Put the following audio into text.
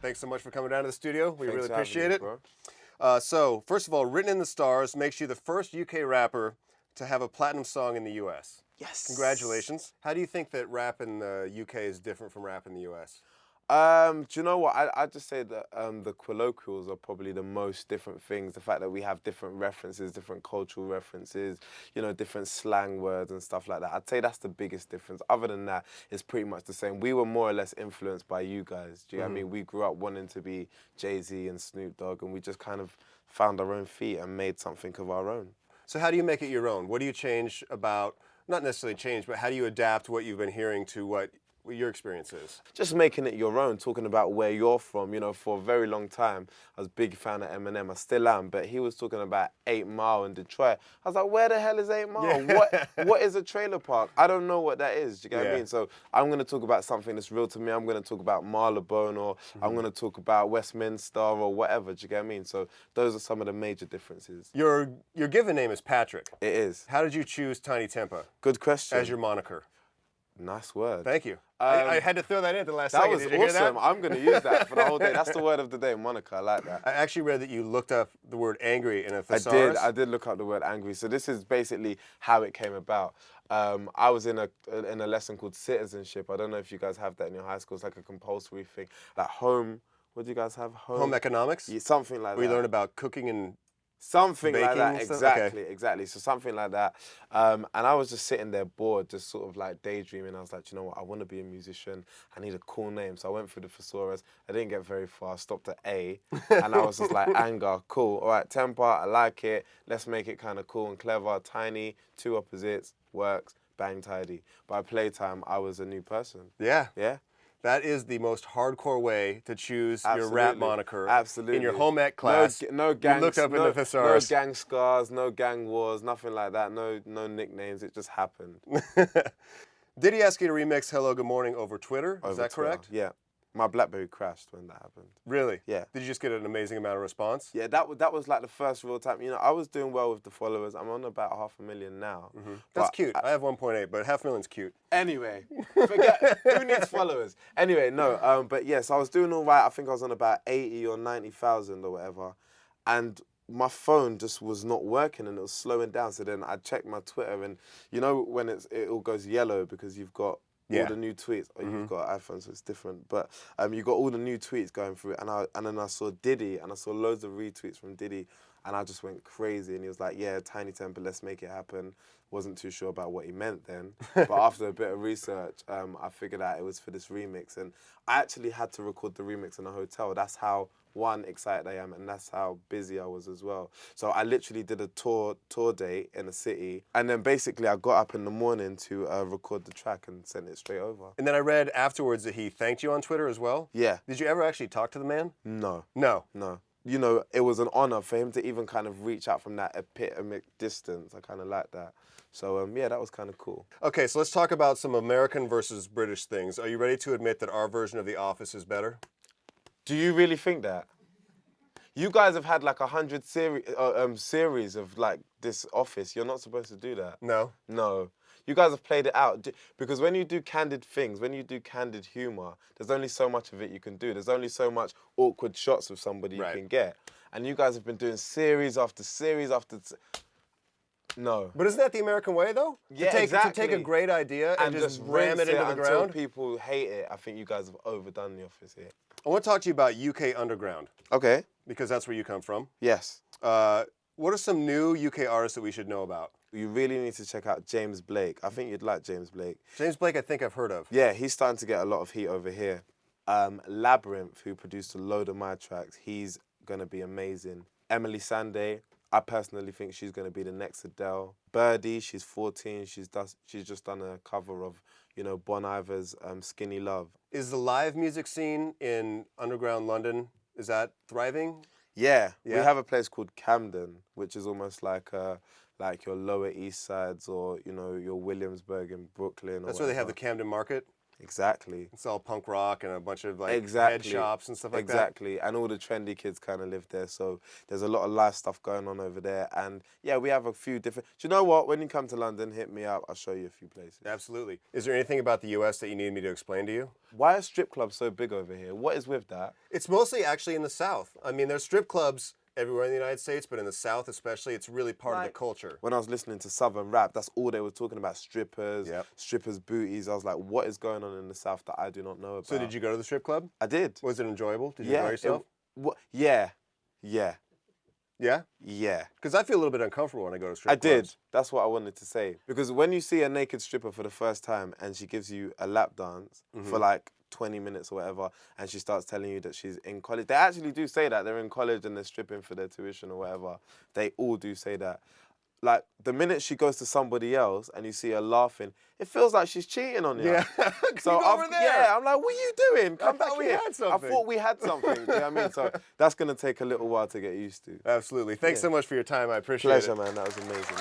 Thanks so much for coming down to the studio. We really Thanks for having appreciate me, it. bro. So, first of all, Written in the Stars makes you the first UK rapper to have a platinum song in the US. Yes. Congratulations. How do you think that rap in the UK is different from rap in the US? Do you know what? I just say that the colloquials are probably the most different things. The fact that we have different references, different cultural references, you know, different slang words and stuff like that. I'd say that's the biggest difference. Other than that, it's pretty much the same. We were more or less influenced by you guys. Do you know what I mean? We grew up wanting to be Jay-Z and Snoop Dogg, and we just kind of found our own feet and made something of our own. So how do you make it your own? What do you change about, not necessarily change, but how do you adapt what you've been hearing to what your experience is? Just making it your own, talking about where you're from. You know, for a very long time, I was a big fan of Eminem. I still am, but he was talking about 8 Mile in Detroit. I was like, where the hell is 8 Mile? Yeah. What is a trailer park? I don't know what that is. Do you get what I Yeah. mean? So I'm going to talk about something that's real to me. I'm going to talk about Marylebone, or I'm going to talk about Westminster or whatever. Do you get what I mean? So those are some of the major differences. Your given name is Patrick. It is. How did you choose Tinie Tempah Good question. as your moniker? Nice word. Thank you. I had to throw that in at the last second. That was Did you hear awesome. that? I'm going to use that for the whole day. That's the word of the day, Monica. I like that. I actually read that you looked up the word angry in a thesaurus. I did look up the word angry. So this is basically how it came about. I was in a lesson called citizenship. I don't know if you guys have that in your high school. It's like a compulsory thing. Like home, what do you guys have? Home economics? Yeah, something like that. We learn about cooking and something like baking that, and stuff? exactly, Okay. exactly. So something like that. And I was just sitting there bored, just sort of like daydreaming. I was like, you know what, I want to be a musician. I need a cool name. So I went through the thesaurus. I didn't get very far. I stopped at A. And I was just like, anger, cool. All right, Tempah, I like it. Let's make it kind of cool and clever. Tiny, two opposites, works, bang, tidy. By playtime, I was a new person. Yeah. Yeah? That is the most hardcore way to choose your Absolutely. rap moniker. Absolutely. In your home ec class, no gangs, you looked up in the thesaurus. No gang scars, no gang wars, nothing like that. No nicknames. It just happened. Did he ask you to remix Hello, Good Morning over Twitter? Is that Twitter. correct? Yeah. My BlackBerry crashed when that happened. Really? Yeah. Did you just get an amazing amount of response? Yeah, that was like the first real time. You know, I was doing well with the followers. I'm on about 500,000 now. That's cute. I have 1.8, but 500,000's cute. Anyway, forget, who needs followers? Anyway, no, but yes, I was doing all right. I think I was on about 80 or 90,000 or whatever. And my phone just was not working and it was slowing down. So then I checked my Twitter, and you know when it all goes yellow because you've got all the new tweets. Or you've got an iPhone, so it's different. But you got all the new tweets going through, and then I saw Diddy, and I saw loads of retweets from Diddy, and I just went crazy. And he was like, "Yeah, Tinie Tempah, let's make it happen." Wasn't too sure about what he meant then, but after a bit of research, I figured out it was for this remix, and I actually had to record the remix in a hotel. That's how excited I am, and that's how busy I was as well. So I literally did a tour date in a city, and then basically I got up in the morning to record the track and sent it straight over. And then I read afterwards that he thanked you on Twitter as well? Yeah. Did you ever actually talk to the man? No. No. No. You know, it was an honor for him to even kind of reach out from that epitomic distance. I kind of like that. So, yeah, that was kind of cool. Okay, so let's talk about some American versus British things. Are you ready to admit that our version of The Office is better? Do you really think that? You guys have had like 100 series of like this Office. You're not supposed to do that. No. No. You guys have played it out. Because when you do candid things, when you do candid humor, there's only so much of it you can do. There's only so much awkward shots with somebody you can get. And you guys have been doing series after series after... No. But isn't that the American way, though? Yeah, To take a great idea and just ram it into the until ground? people hate it. I think you guys have overdone The Office here. I want to talk to you about UK Underground. Okay. Because that's where you come from. Yes. What are some new UK artists that we should know about? You really need to check out James Blake. I think you'd like James Blake. James Blake, I think I've heard of. Yeah, he's starting to get a lot of heat over here. Labyrinth, who produced a load of my tracks, he's going to be amazing. Emily Sandé, I personally think she's going to be the next Adele. Birdie, she's 14. She's just done a cover of, you know, Bon Iver's Skinny Love. Is the live music scene in underground London, is that thriving? Yeah, we have a place called Camden, which is almost like your Lower East Sides, or, you know, your Williamsburg in Brooklyn. That's where they have the Camden Market? Exactly. It's all punk rock and a bunch of like Exactly. head shops and stuff like that. Exactly. And all the trendy kids kind of live there. So there's a lot of live stuff going on over there. And yeah, we have a few different... Do you know what? When you come to London, hit me up. I'll show you a few places. Absolutely. Is there anything about the U.S. that you need me to explain to you? Why are strip clubs so big over here? What is with that? It's mostly actually in the South. I mean, there's strip clubs everywhere in the United States, but in the South especially, it's really part of the culture. When I was listening to Southern rap, that's all they were talking about, strippers, strippers' booties. I was like, what is going on in the South that I do not know about? So did you go to the strip club? I did. Was it enjoyable? Did you enjoy yourself? Yeah. Yeah? Yeah. Because I feel a little bit uncomfortable when I go to strip clubs. I did. That's what I wanted to say. Because when you see a naked stripper for the first time and she gives you a lap dance for like 20 minutes or whatever, and she starts telling you that she's in college. They actually do say that. They're in college and they're stripping for their tuition or whatever. They all do say that. Like, the minute she goes to somebody else and you see her laughing, it feels like she's cheating on you. Yeah. So over there. Yeah, I'm like, what are you doing? Come back we here. had something. I thought we had something. Do you know what I mean? So that's going to take a little while to get used to. Absolutely. Thanks so much for your time. I appreciate it. Pleasure, man. That was amazing.